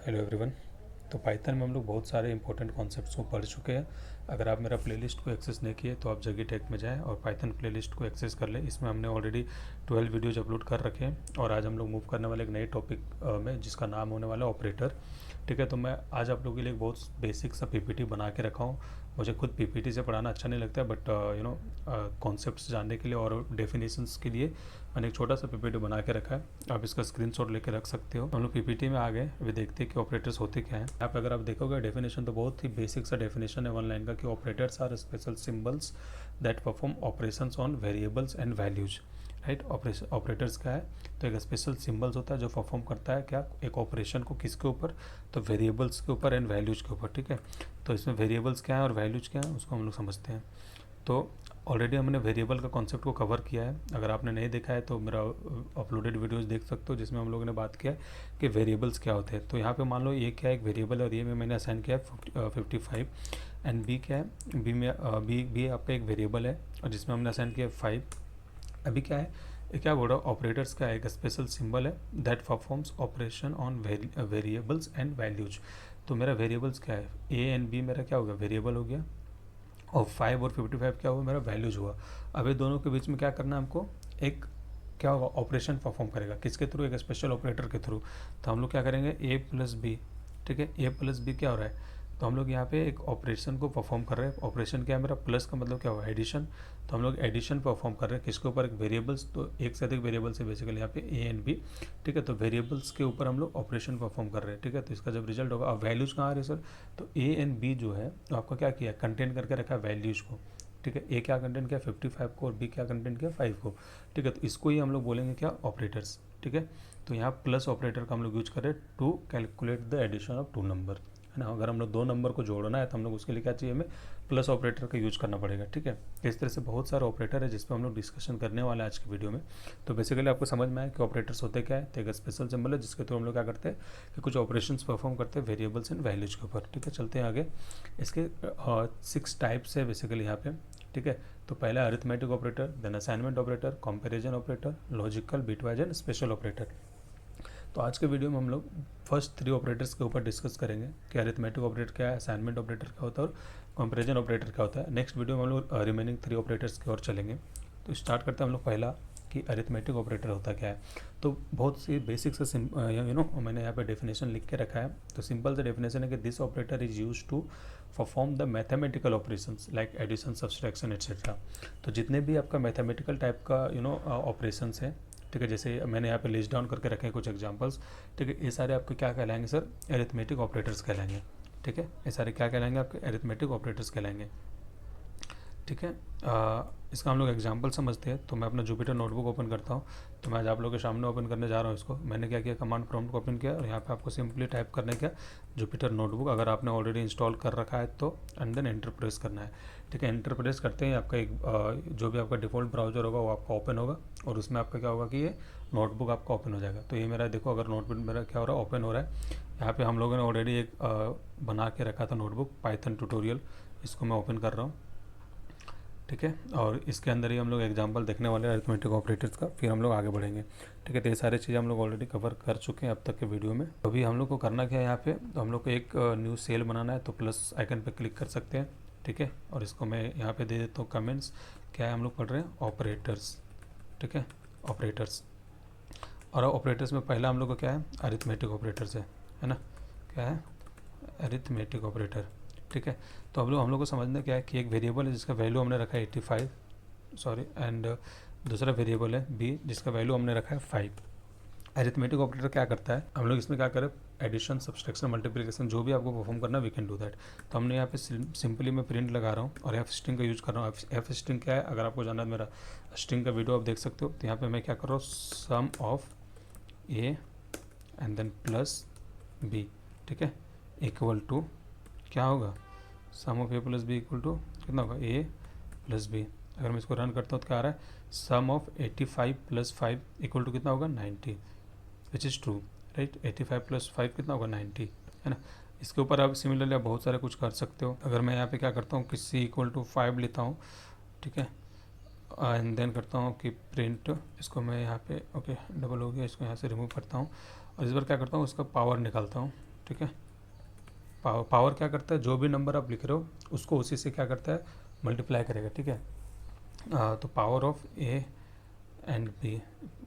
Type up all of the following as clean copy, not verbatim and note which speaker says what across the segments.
Speaker 1: Hello everyone. तो Python में हम लोग बहुत सारे इंपॉर्टेंट कॉन्सेप्ट्स को पढ़ चुके हैं। अगर आप मेरा प्लेलिस्ट को एक्सेस नहीं किए तो आप जगी टेक में जाएं और पाइथन प्लेलिस्ट को एक्सेस कर लें। इसमें हमने ऑलरेडी 12 वीडियोज अपलोड कर रखे हैं और आज हम लोग मूव करने वाले एक नए टॉपिक में जिसका नाम होने वाला है ऑपरेटर। ठीक है, तो मैं आज आप लोगों के लिए एक बहुत बेसिक सा पीपीटी बना के रखा हूँ। मुझे खुद पीपीटी से पढ़ाना अच्छा नहीं लगता है, बट कॉन्सेप्ट्स जानने के लिए और डेफिनेशंस के लिए मैंने एक छोटा सा पीपीटी बना के रखा है। आप इसका स्क्रीनशॉट लेके रख सकते हो। हम लोग पीपीटी में आ गए, अभी देखते हैं कि ऑपरेटर्स होते क्या हैं। यहाँ पे अगर आप देखोगे डेफिनेशन तो बहुत ही बेसिक सा डेफिनेशन है वन लाइन का, कि operators are special symbols that perform operations on variables and values. Right, operators क्या है? तो एक स्पेशल सिंबल्स होता है जो परफॉर्म करता है क्या, एक ऑपरेशन को किसके ऊपर, तो वेरिएबल्स के ऊपर एंड वैल्यूज के ऊपर। ठीक है, तो इसमें वेरिएबल्स क्या है और वैल्यूज क्या है उसको हम लोग समझते हैं। तो ऑलरेडी हमने वेरिएबल का कॉन्सेप्ट को कवर किया है। अगर आपने नहीं देखा है तो मेरा अपलोडेड वीडियोस देख सकते हो, जिसमें हम लोगों ने बात किया है कि वेरिएबल्स क्या होते हैं। तो यहाँ पे मान लो ये क्या है, एक वेरिएबल है और ये में मैंने असाइन किया है 55 एंड बी क्या है, बी में बी आपका एक वेरिएबल है और जिसमें हमने असाइन किया 5। अभी क्या है, ये क्या बोल रहा है, ऑपरेटर्स का एक स्पेशल सिंबल है that performs operation on variables and values. तो मेरा वेरिएबल्स क्या है, ए एंड बी मेरा क्या हो गया, वेरिएबल हो गया, और 5 और 55 क्या हुआ, मेरा वैल्यूज हुआ। अब ये दोनों के बीच में क्या करना है हमको, एक क्या होगा, ऑपरेशन परफॉर्म करेगा किसके थ्रू, एक स्पेशल ऑपरेटर के थ्रू। तो हम लोग क्या करेंगे, ए प्लस बी। ठीक है, ए प्लस बी क्या हो रहा है, तो हम लोग यहाँ पे एक ऑपरेशन को परफॉर्म कर रहे हैं। ऑपरेशन क्या है मेरा, प्लस का मतलब क्या हुआ, एडिशन। तो हम लोग एडिशन परफॉर्म कर रहे हैं किसके ऊपर, एक वेरिएबल्स, तो एक से अधिक वेरिएबल्स है बेसिकली यहाँ पे ए एंड बी। ठीक है, तो वेरिएबल्स के ऊपर हम लोग ऑपरेशन परफॉर्म कर रहे हैं। ठीक है, तो इसका जब रिजल्ट होगा, अब वैल्यूज कहाँ आ रही है सर, तो ए एंड बी जो है तो आपका क्या किया, कंटेंट करके रखा है वैल्यूज को। ठीक है, ए क्या कंटेंट किया 55 को और बी क्या कंटेंट किया 5 को। ठीक है, तो इसको ही हम लोग बोलेंगे क्या, ऑपरेटर्स। ठीक है, तो यहाँ प्लस ऑपरेटर का हम लोग यूज कर रहे हैं to calculate the addition of two number, है ना। अगर हम लोग दो नंबर को जोड़ना है तो हम लोग उसके लिए क्या चाहिए, हमें प्लस ऑपरेटर का यूज करना पड़ेगा। ठीक है, इस तरह से बहुत सारे ऑपरेटर है जिस पर हम लोग डिस्कशन करने वाले हैं आज की वीडियो में। तो बेसिकली आपको समझ में आया कि ऑपरेटर्स होते क्या है, तो एक स्पेशल सिंबल है जिसके थ्रू हम लोग क्या करते हैं कि कुछ ऑपरेशंस परफॉर्म करते हैं वेरिएबल्स एंड वैल्यूज के ऊपर। ठीक है, चलते हैं आगे। इसके 6 टाइप्स है बेसिकली यहाँ पे। ठीक है, तो पहला arithmetic operator, then assignment operator, comparison operator, logical, bitwise and special operator. तो आज के वीडियो में हम लोग फर्स्ट 3 ऑपरेटर्स के ऊपर डिस्कस करेंगे कि अरिथमेटिक ऑपरेटर क्या है, असाइनमेंट ऑपरेटर क्या होता है और कंपैरिजन ऑपरेटर क्या होता है। नेक्स्ट वीडियो में हम लोग रिमेनिंग 3 ऑपरेटर्स की ओर चलेंगे। तो स्टार्ट करते हैं हम लोग पहला कि अरिथमेटिक ऑपरेटर होता क्या है। तो बहुत सी बेसिक से मैंने यहाँ पे डेफिनेशन लिख के रखा है। तो सिंपल सा डेफिनेशन है कि this operator is use to perform the mathematical operations like addition, subtraction etcetera. तो जितने भी आपका मैथमेटिकल टाइप का ऑपरेशंस है, ठीक है, जैसे मैंने यहाँ पे लिस्ट डाउन करके रखे हैं कुछ एग्जांपल्स। ठीक है, ये सारे आपके क्या कहलाएंगे सर, एरिथमेटिक ऑपरेटर्स कहलाएंगे। ठीक है, ये सारे क्या कहलाएंगे, आपके एरिथमेटिक ऑपरेटर्स कहलाएंगे। ठीक है, इसका हम लोग एग्जांपल समझते हैं। तो मैं अपना जुपिटर नोटबुक ओपन करता हूँ। तो मैं आज आप लोगों के सामने ओपन करने जा रहा हूँ इसको। मैंने क्या किया, कमांड प्रॉम्प्ट को ओपन किया और यहाँ पे आपको सिंपली टाइप करने का जुपिटर नोटबुक, अगर आपने ऑलरेडी इंस्टॉल कर रखा है तो, एंड देन एंटर प्रेस करना है। ठीक है, एंटर प्रेस करते ही आपका एक जो भी आपका डिफ़ॉल्ट ब्राउजर होगा वो आपका ओपन होगा और उसमें आपका क्या होगा कि ये नोटबुक आपका ओपन हो जाएगा। तो ये मेरा देखो, अगर नोटबुक मेरा क्या हो रहा है, ओपन हो रहा है। यहाँ पे हम लोगों ने ऑलरेडी एक बना के रखा था नोटबुक, पाइथन ट्यूटोरियल, इसको मैं ओपन कर रहा हूँ। ठीक है, और इसके अंदर ही हम लोग एग्जांपल देखने वाले हैं अरिथमेटिक ऑपरेटर्स का, फिर हम लोग आगे बढ़ेंगे। ठीक है, तो ये सारी चीज़ें हम लोग ऑलरेडी कवर कर चुके हैं अब तक के वीडियो में। अभी हम लोग को करना क्या है यहाँ पे, तो हम लोग को एक न्यू सेल बनाना है। तो प्लस आइकन पे क्लिक कर सकते हैं। ठीक है, और इसको मैं यहाँ पे दे देता हूँ कमेंट्स। क्या है, हम लोग पढ़ रहे हैं ऑपरेटर्स। ठीक है, ऑपरेटर्स, और ऑपरेटर्स में पहला हम लोग को क्या है, अरिथमेटिक ऑपरेटर्स है ना। क्या है, अरिथमेटिक ऑपरेटर। ठीक है, तो अब हम लोग को समझना क्या है कि एक वेरिएबल है जिसका वैल्यू हमने रखा है 85, सॉरी, एंड दूसरा वेरिएबल है बी जिसका वैल्यू हमने रखा है 5। अरिथमेटिक ऑपरेटर क्या करता है, हम लोग इसमें क्या करें, एडिशन, सब्सट्रैक्शन, मल्टीप्लिकेशन, जो भी आपको परफॉर्म करना है वी कैन डू दैट। तो हमने यहाँ पे सिंपली मैं प्रिंट लगा रहा हूँ और एफ स्ट्रिंग का यूज कर रहा हूँ। एफ स्ट्रिंग क्या है, अगर आपको जानना है, मेरा स्ट्रिंग का वीडियो आप देख सकते हो। तो यहाँ पे मैं क्या कर रहा हूँ, sum of A and then plus B. ठीक है, इक्वल टू क्या होगा, sum of A plus B equal to कितना होगा, ए प्लस बी। अगर मैं इसको रन करता हूँ तो क्या आ रहा है, सम ऑफ 85 प्लस 5 इक्वल टू कितना होगा, 90, which is true. Right, 85 plus 5 कितना होगा, 90, है ना। इसके ऊपर आप सिमिलरली आप बहुत सारे कुछ कर सकते हो। अगर मैं यहाँ पे क्या करता हूँ कि सी इक्वल टू 5 लेता हूँ, ठीक है, एंड देन करता हूँ कि प्रिंट, इसको मैं यहाँ पे ओके डबल हो गया, इसको यहाँ से रिमूव करता हूँ और इस बार क्या करता हूँ, इसका पावर निकालता हूँ। ठीक है। पावर क्या करता है, जो भी नंबर आप लिख रहे हो उसको उसी से क्या करता है, मल्टीप्लाई करेगा, ठीक है। तो power of A and B,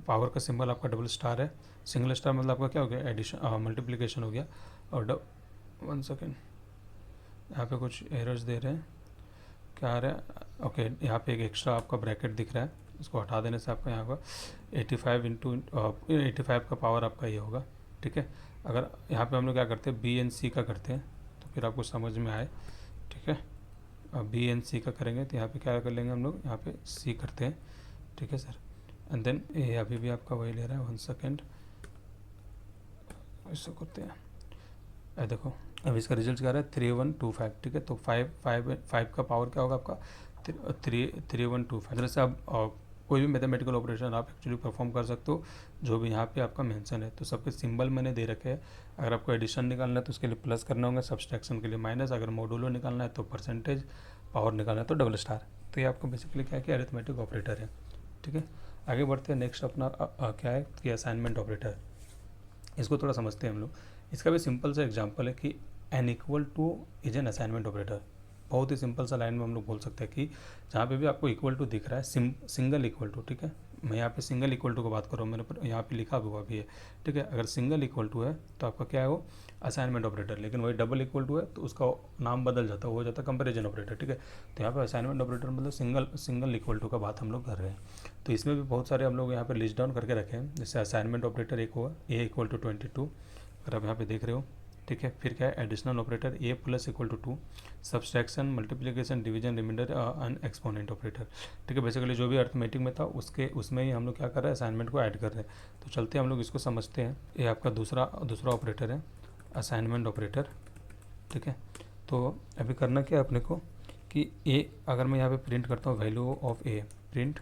Speaker 1: power का सिंबल आपका डबल स्टार है, सिंगल स्टार मतलब आपका क्या हो गया, एडिशन मल्टीप्लिकेशन हो गया। और 1 सेकेंड, यहाँ पे कुछ एरर्स दे रहे हैं, क्या आ रहा है, ओके यहाँ पे एक एक्स्ट्रा आपका ब्रैकेट दिख रहा है, इसको हटा देने से आपका यहाँ पर 85 इंटू 85 का पावर आपका ये होगा, ठीक है। अगर यहाँ पे हम लोग क्या करते हैं, बी एन सी का करते हैं तो फिर आपको समझ में आए, ठीक है। अब बी एन सी का करेंगे तो यहाँ पे क्या कर लेंगे हम लोग, यहाँ पे सी करते हैं, ठीक है सर। एंड देन ए अभी भी आपका वही ले रहा है, 1 सेकेंड, ऐसा करते हैं, देखो अब इसका रिजल्ट क्या रहा है, 3125, ठीक है। तो 5 का पावर क्या होगा आपका, 3125। तरह से आप कोई भी मैथमेटिकल ऑपरेशन आप एक्चुअली परफॉर्म कर सकते हो, जो भी यहाँ पे आपका मेंशन है। तो सबके सिंबल मैंने दे रखे हैं, अगर आपको एडिशन निकालना है तो उसके लिए प्लस करना होगा, सब्सट्रैक्शन के लिए माइनस, अगर मॉडुलो निकालना है तो परसेंटेज, पावर निकालना है तो डबल स्टार। तो ये आपको बेसिकली क्या है कि अरिथमेटिक ऑपरेटर है, ठीक है। आगे बढ़ते हैं, नेक्स्ट अपना क्या है कि असाइनमेंट ऑपरेटर, इसको थोड़ा समझते हैं हम लोग। इसका भी सिंपल सा एग्जांपल है कि n equal two is an assignment operator. बहुत ही सिंपल सा लाइन में हम लोग बोल सकते हैं कि जहाँ पे भी आपको इक्वल टू दिख रहा है, सिंगल इक्वल टू, ठीक है। मैं यहाँ पे सिंगल इक्वल टू की बात कर रहा हूँ, मैंने यहाँ पे लिखा हुआ भी है, ठीक है। अगर सिंगल इक्वल टू है तो आपका क्या है वो असाइनमेंट ऑपरेटर, लेकिन वही डबल इक्वल टू है तो उसका नाम बदल जाता है, वो हो जाता है कंपेरिजन ऑपरेटर, ठीक है। तो यहाँ पे असाइनमेंट ऑपरेटर मतलब सिंगल इक्वल टू का बात हम लोग कर रहे हैं। तो इसमें भी बहुत सारे हम लोग यहाँ पे लिस्ट डाउन करके रखे हैं, जैसे असाइनमेंट ऑपरेटर एक हुआ ए इक्वल टू 22, अगर आप यहाँ पे देख रहे हो, ठीक है। फिर क्या है, additional operator A plus equal to 2, subtraction, multiplication, division, reminder and exponent operator, ठीक है। बेसिकली जो भी अर्थमेटिक में था उसमें ही हम लोग क्या कर रहे हैं, असाइनमेंट को ऐड कर रहे हैं। तो चलते हैं हम लोग इसको समझते हैं। ये आपका दूसरा ऑपरेटर है, असाइनमेंट ऑपरेटर, ठीक है। तो अभी करना क्या है अपने को कि ए, अगर मैं यहाँ पे प्रिंट करता हूँ value of A, print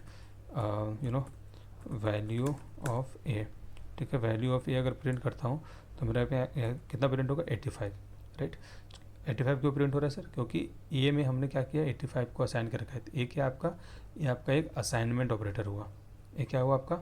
Speaker 1: value of A, ठीक है। वैल्यू ऑफ ए अगर प्रिंट करता हूँ तो मेरा यहाँ कितना प्रिंट होगा, 85, राइट। 85 क्यों प्रिंट हो रहा है सर, क्योंकि ए में हमने क्या किया, 85 को असाइन कर रखा है। तो ये क्या आपका, ये आपका एक असाइनमेंट ऑपरेटर हुआ, ये क्या हुआ आपका,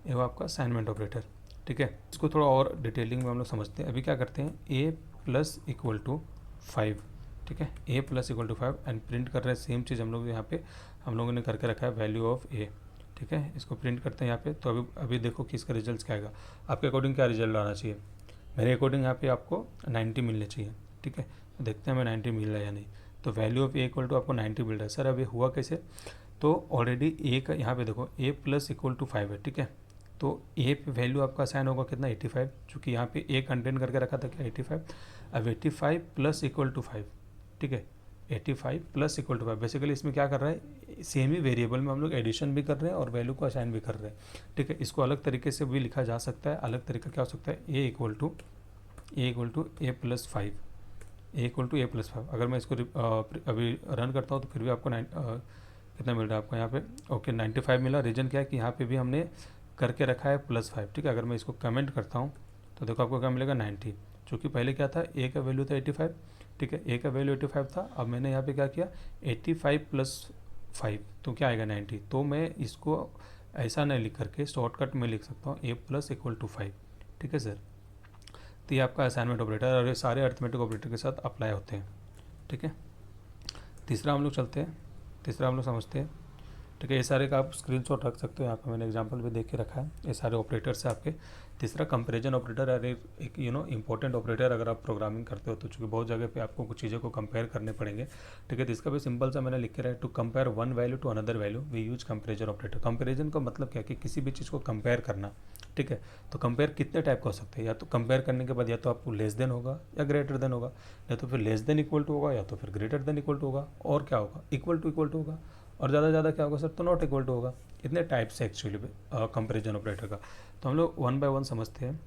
Speaker 1: ये हुआ आपका असाइनमेंट ऑपरेटर, ठीक है। इसको थोड़ा और डिटेलिंग में हम लोग समझते हैं। अभी क्या करते हैं, ए प्लस इक्वल टू 5, ठीक है। A plus equal to 5 and print कर रहे हैं सेम चीज़ हम लोग यहाँ पे हम लोगों ने करके रखा है, वैल्यू ऑफ ए, ठीक है। इसको प्रिंट करते हैं यहाँ पे। तो अभी देखो कि इसका रिजल्ट क्या आएगा, आपके अकॉर्डिंग क्या रिजल्ट आना चाहिए। मेरे अकॉर्डिंग यहाँ पे आपको 90 मिलने चाहिए, ठीक है। तो देखते हैं मैं 90 मिल रहा है या नहीं। तो value of A equal to आपको 90 मिल रहा है। सर अभी हुआ कैसे, तो ऑलरेडी ए का यहाँ पे देखो ए प्लस इक्वल टू 5 है, ठीक है। तो ए पे वैल्यू आपका साइन होगा कितना, 85, चूँकि यहाँ पे ए कंटेन करके रखा था क्या, 85। अब 85 प्लस इक्वल टू 5, ठीक है। 85 प्लस इक्वल टू 5, बेसिकली इसमें क्या कर रहा है, सेम ही वेरिएबल में हम लोग एडिशन भी कर रहे हैं और वैल्यू को असाइन भी कर रहे हैं, ठीक है। इसको अलग तरीके से भी लिखा जा सकता है। अलग तरीका क्या हो सकता है, A equal to A plus 5, A equal to A plus 5। अगर मैं इसको अभी रन करता हूँ तो फिर भी आपको कितना मिल रहा है आपको यहाँ पे, ओके 95 मिला। रीजन क्या है कि यहाँ पे भी हमने करके रखा है +5, ठीक है। अगर मैं इसको कमेंट करता हूँ तो देखो आपको क्या मिलेगा, 90। चूँकि पहले क्या था, ए का वैल्यू था 85, ठीक है। ए का वैल्यू 85 था, अब मैंने यहाँ पे क्या किया, 85 प्लस 5 तो क्या आएगा, 90। तो मैं इसको ऐसा नहीं लिख करके शॉर्टकट में लिख सकता हूँ ए प्लस इक्वल टू 5, ठीक है सर। तो ये आपका असाइनमेंट ऑपरेटर और ये सारे अरिथमेटिक ऑपरेटर के साथ अप्लाई होते हैं, ठीक है। तीसरा हम लोग चलते हैं, तीसरा हम लोग समझते हैं, ठीक है। ये सारे का आप स्क्रीनशॉट रख सकते हो, यहाँ पे मैंने एग्जांपल भी देख के रखा है, ये सारे ऑपरेटर्स है आपके। तीसरा कंपैरिजन ऑपरेटर है, एक इंपॉर्टेंट ऑपरेटर अगर आप प्रोग्रामिंग करते हो तो चूँकि बहुत जगह पे आपको कुछ चीज़ों को कंपेयर करने पड़ेंगे, ठीक है। तो इसका भी सिंपल सा मैंने लिख के रहा है, to compare one value to another value we use comparison operator. Comparison का मतलब क्या है कि किसी भी चीज़ को कंपेयर करना, ठीक है। तो कंपेयर कितने टाइप का हो सकते हैं, या तो कंपेयर करने के बाद या तो आपको लेस देन होगा या ग्रेटर देन होगा, या तो फिर लेस देन इक्वल टू होगा, या तो फिर ग्रेटर देन इक्वल टू होगा, और क्या होगा, इक्वल टू होगा, और ज़्यादा क्या होगा सर, तो नॉट इक्वल टू होगा। इतने टाइप्स है एक्चुअली कंपैरिजन ऑपरेटर का। तो हम लोग वन बाय वन समझते हैं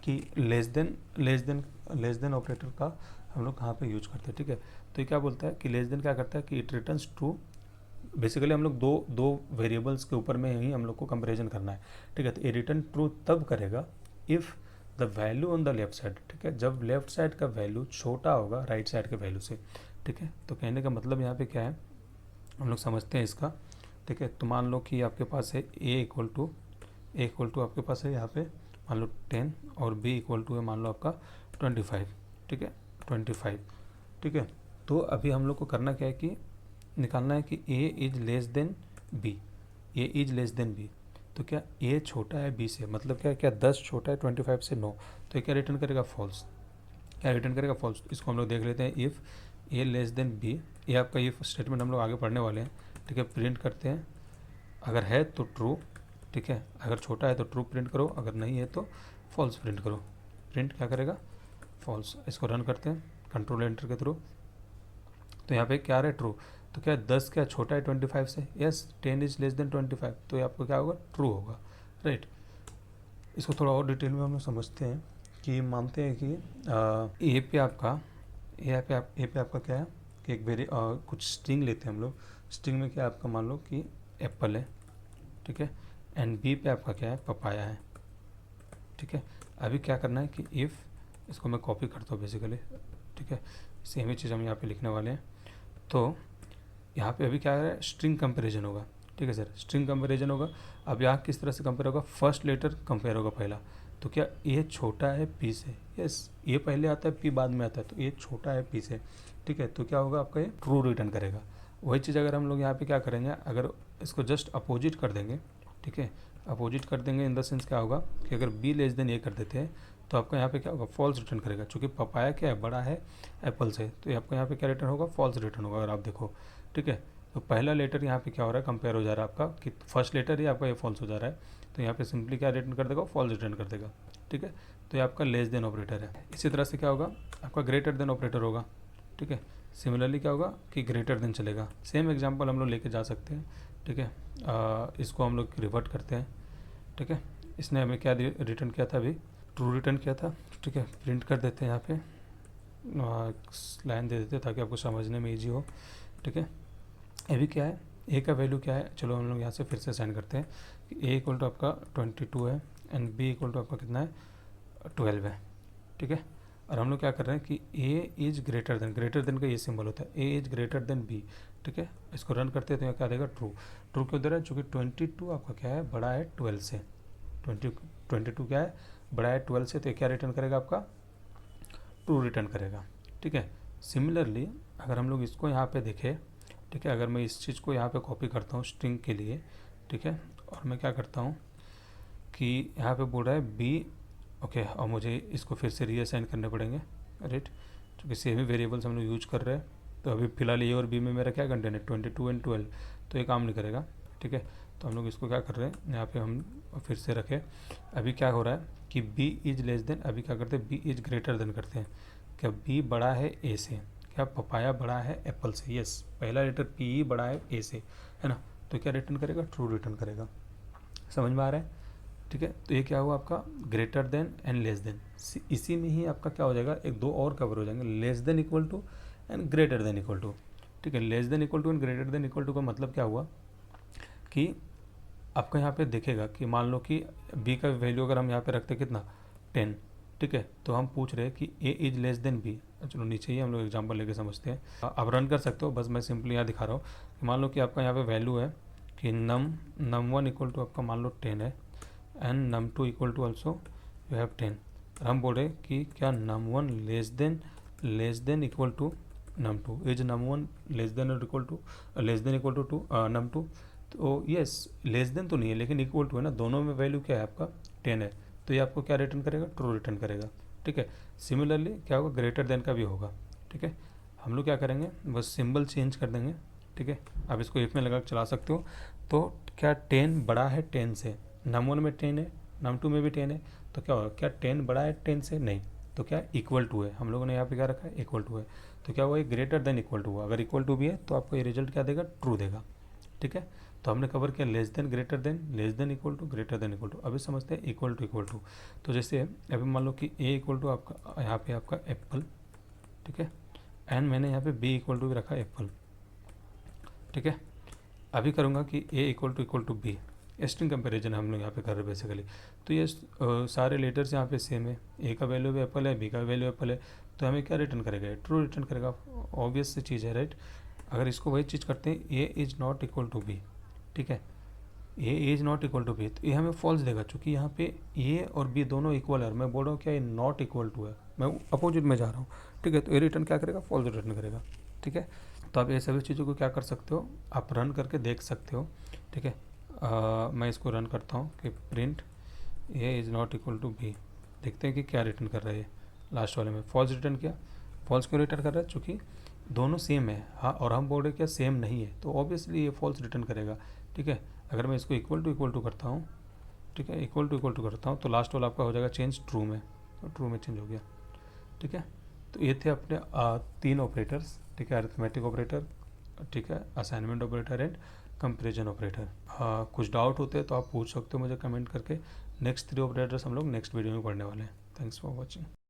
Speaker 1: कि लेस देन ऑपरेटर का हम लोग कहाँ पे यूज करते हैं, ठीक है। तो ये क्या बोलता है कि लेस देन क्या करता है कि इट रिटर्न्स ट्रू। बेसिकली हम लोग दो वेरिएबल्स के ऊपर में ही हम लोग को कंपैरिजन करना है, ठीक है। तो ये रिटर्न ट्रू तब करेगा if the value on the left side, ठीक है, जब लेफ्ट साइड का वैल्यू छोटा होगा राइट साइड के वैल्यू से, ठीक है। तो कहने का मतलब यहाँ पे क्या है, हम लोग समझते हैं इसका, ठीक है। तो मान लो कि आपके पास है ए इक्वल टू आपके पास है यहाँ पे, मान लो 10 और b इक्वल टू है मान लो आपका 25, ठीक है 25, ठीक है। तो अभी हम लोग को करना क्या है कि निकालना है कि a is less than b, a is less than b। तो क्या a छोटा है b से, मतलब क्या 10 छोटा है 25 से, नो। तो ये क्या रिटर्न करेगा, फॉल्स। क्या रिटर्न करेगा, फॉल्स। इसको हम लोग देख लेते हैं, if a less than b। ये आपका इफ स्टेटमेंट हम लोग आगे पढ़ने वाले हैं, ठीक है। प्रिंट करते हैं, अगर है तो ट्रू, ठीक है। अगर छोटा है तो ट्रू प्रिंट करो, अगर नहीं है तो फॉल्स प्रिंट करो। प्रिंट क्या करेगा, फॉल्स। इसको रन करते हैं कंट्रोल एंटर के थ्रू। तो यहाँ पे क्या आ रहा है, ट्रू। तो क्या 10 क्या छोटा है 25 से, यस 10 इज लेस देन 25। तो ये आपको क्या होगा, ट्रू होगा, राइट। इसको थोड़ा और डिटेल में हम समझते हैं कि मानते हैं कि ए पे आपका क्या है कि एक कुछ स्ट्रिंग लेते हैं हम लोग। स्ट्रिंग में क्या आपका मान लो कि एप्पल है, ठीक है। एंड बी पे आपका क्या है, पपाया है, ठीक है। अभी क्या करना है कि इफ़, इसको मैं कॉपी करता हूँ बेसिकली, ठीक है। सेम ही चीज़ हम यहाँ पे लिखने वाले हैं। तो यहाँ पे अभी क्या है, स्ट्रिंग कंपैरिजन होगा, ठीक है सर, स्ट्रिंग कंपैरिजन होगा। अब यहाँ किस तरह से कंपेयर होगा, फर्स्ट लेटर कंपेयर होगा पहला। तो क्या ए छोटा है पी से, यस ए पहले आता है पी बाद में आता है, तो ए छोटा है पी से, ठीक है। तो क्या होगा आपका, ये ट्रू रिटर्न करेगा। वही चीज़ अगर हम लोग यहाँ पे क्या करेंगे, अगर इसको जस्ट अपोजिट कर देंगे, ठीक है, अपोजिट कर देंगे इन द सेंस क्या होगा कि अगर बी लेस देन ए कर देते हैं तो आपका यहाँ पे क्या होगा, फॉल्स रिटर्न करेगा। चूँकि पपाया क्या है, बड़ा है एप्पल से, तो ये आपको यहाँ पे क्या रिटर्न होगा, फॉल्स रिटर्न होगा। अगर आप देखो, ठीक है। तो पहला लेटर यहाँ पे क्या हो रहा है, कंपेयर हो जा रहा है आपका, कि फर्स्ट लेटर ही आपका ये फॉल्स हो जा रहा है। तो यहाँ पे सिंपली क्या रिटर्न कर देगा, फॉल्स रिटर्न कर देगा, ठीक है। तो ये आपका लेस देन ऑपरेटर है। इसी तरह से क्या होगा, आपका ग्रेटर देन ऑपरेटर होगा, ठीक है। सिमिलरली क्या होगा कि ग्रेटर देन चलेगा। सेम एग्जांपल हम लोग लेके जा सकते हैं, ठीक है। इसको हम लोग रिवर्ट करते हैं, ठीक है। इसने हमें क्या रिटर्न किया था, अभी ट्रू रिटर्न किया था, ठीक है। प्रिंट कर देते हैं, यहाँ पे लाइन दे देते हैं ताकि आपको समझने में ईजी हो, ठीक है। अभी क्या है, ए का वैल्यू क्या है, चलो हम लोग यहाँ से फिर से साइन करते हैं कि ए इक्वल टू आपका 22 है एंड बी इक्वल टू आपका कितना है, 12 है, ठीक है। और हम लोग क्या कर रहे हैं कि ए इज ग्रेटर देन का ये सिंबल होता है, A is greater than B, ठीक है। इसको रन करते हैं तो यहाँ क्या देगा, ट्रू। ट्रू क्यों दे रहा है, चूँकि 22 आपका क्या है, बड़ा है 12 से। 22 क्या है, बड़ा है 12 से, तो ये क्या रिटर्न करेगा, आपका ट्रू रिटर्न करेगा, ठीक है। सिमिलरली अगर हम लोग इसको यहाँ पे देखें, ठीक है, अगर मैं इस चीज़ को यहाँ पे कॉपी करता हूँ स्ट्रिंग के लिए, ठीक है, और मैं क्या करता हूँ कि यहाँ पे बोल रहा है बी, ओके, और मुझे इसको फिर से रीअसाइन करने पड़ेंगे, राइट, क्योंकि सेम ही वेरिएबल्स हम लोग यूज कर रहे हैं। तो अभी फिलहाल ए और बी में मेरा क्या कंटेंट है, 22 एंड 12, तो ये काम नहीं करेगा, ठीक है। तो हम लोग इसको क्या कर रहे हैं, यहाँ पे हम फिर से रखें। अभी क्या हो रहा है कि बी इज लेस देन, अभी क्या करते हैं, बी इज ग्रेटर देन करते हैं। क्या बी बड़ा है ए से, क्या पपाया बड़ा है एप्पल से, यस पहला लेटर पी ही बड़ा है ए से, है ना। तो क्या रिटर्न करेगा, ट्रू रिटर्न करेगा। समझ में आ रहा है, ठीक है। तो ये क्या हुआ आपका, greater than and less than. इसी में ही आपका क्या हो जाएगा, एक दो और कवर हो जाएंगे, less than equal to and greater than equal to, ठीक है। Less than equal to and greater than equal to का मतलब क्या हुआ कि आपका यहाँ पे देखेगा कि मान लो कि बी का वैल्यू अगर हम यहाँ पे रखते कितना, 10, ठीक है। तो हम पूछ रहे हैं कि ए इज लेस देन बी। चलो नीचे ही हम लोग एग्जांपल लेके समझते हैं। आप रन कर सकते हो, बस मैं सिंपली यहाँ दिखा रहा हूँ कि मान लो कि आपका यहाँ पे वैल्यू है कि नम 1 इक्वल टू आपका मान लो 10 है and num 2 equal to also you have 10। और हम बोल रहे हैं कि क्या num 1 less than equal to num 2, is num 1 less than equal to num 2। तो यस लेस देन तो नहीं है लेकिन इक्वल टू है ना, दोनों में वैल्यू क्या है आपका 10 है। तो ये आपको क्या रिटर्न करेगा, ट्रू रिटर्न करेगा, ठीक है। सिमिलरली क्या होगा, ग्रेटर देन का भी होगा, ठीक है। हम लोग क्या करेंगे, बस सिंबल चेंज कर देंगे, ठीक है। आप इसको इफ में लगा के चला सकते हो। तो क्या 10 बड़ा है 10 से, नम 1 में 10 है, नम 2 में भी 10 है, तो क्या होगा, क्या 10 बड़ा है 10 से, नहीं। तो क्या इक्वल टू है, हम लोगों ने यहाँ पे क्या रखा है, इक्वल टू है। तो क्या हुआ, ये ग्रेटर देन इक्वल टू हुआ। अगर इक्वल टू भी है तो आपको ये रिजल्ट क्या देगा, ट्रू देगा, ठीक है। तो हमने कवर किया less than, greater than, less than equal to, greater than equal to. अभी समझते हैं इक्वल टू। तो जैसे अभी मान लो कि ए इक्वल टू आपका यहाँ पे आपका एप्पल, ठीक है, एंड मैंने यहाँ पे बी इक्वल टू भी रखा एप्पल, ठीक है। अभी करूँगा कि A equal to B, string comparison हम लोग यहाँ पे कर रहे हैं बेसिकली। तो ये सारे लेटर्स यहाँ पे सेम है, ए का वैल्यू भी एप्पल है, बी का वैल्यू एप्पल है, तो हमें क्या रिटर्न करेगा, ट्रू रिटर्न करेगा। ऑब्वियस सी चीज़ है, राइट। अगर इसको वही चीज़ करते हैं, A is not equal to B, ठीक है, A is not equal to B, तो ये हमें फॉल्स देगा, चूँकि यहाँ पे ए और बी दोनों इक्वल है। मैं बोल रहा हूँ क्या ये नॉट इक्वल टू है, मैं अपोजिट में जा रहा हूँ, ठीक है। तो ये रिटर्न क्या करेगा, फॉल्स रिटर्न करेगा, ठीक है। तो आप ये सभी चीज़ों को क्या कर सकते हो, आप रन करके देख सकते हो, ठीक है। मैं इसको रन करता हूँ कि print A is not equal to B, देखते हैं कि क्या रिटर्न कर रहा है। लास्ट वाले में फॉल्स रिटर्न किया। फॉल्स क्यों रिटर्न कर रहा है, चूँकि दोनों सेम है, हाँ, और हम बोल रहे क्या सेम नहीं है, तो ऑब्वियसली ये फॉल्स रिटर्न करेगा, ठीक है। अगर मैं इसको इक्वल टू करता हूँ, ठीक है, इक्वल टू करता हूँ, तो लास्ट वाला आपका हो जाएगा चेंज ट्रू में, तो ट्रू में चेंज हो गया, ठीक है। तो ये थे अपने 3 ऑपरेटर्स, ठीक है, अरिथमेटिक ऑपरेटर, ठीक है, assignment operator and comparison operator. कुछ डाउट होते हैं तो आप पूछ सकते हो मुझे कमेंट करके। नेक्स्ट 3 ऑपरेटर्स हम लोग नेक्स्ट वीडियो में पढ़ने वाले हैं। Thanks for watching.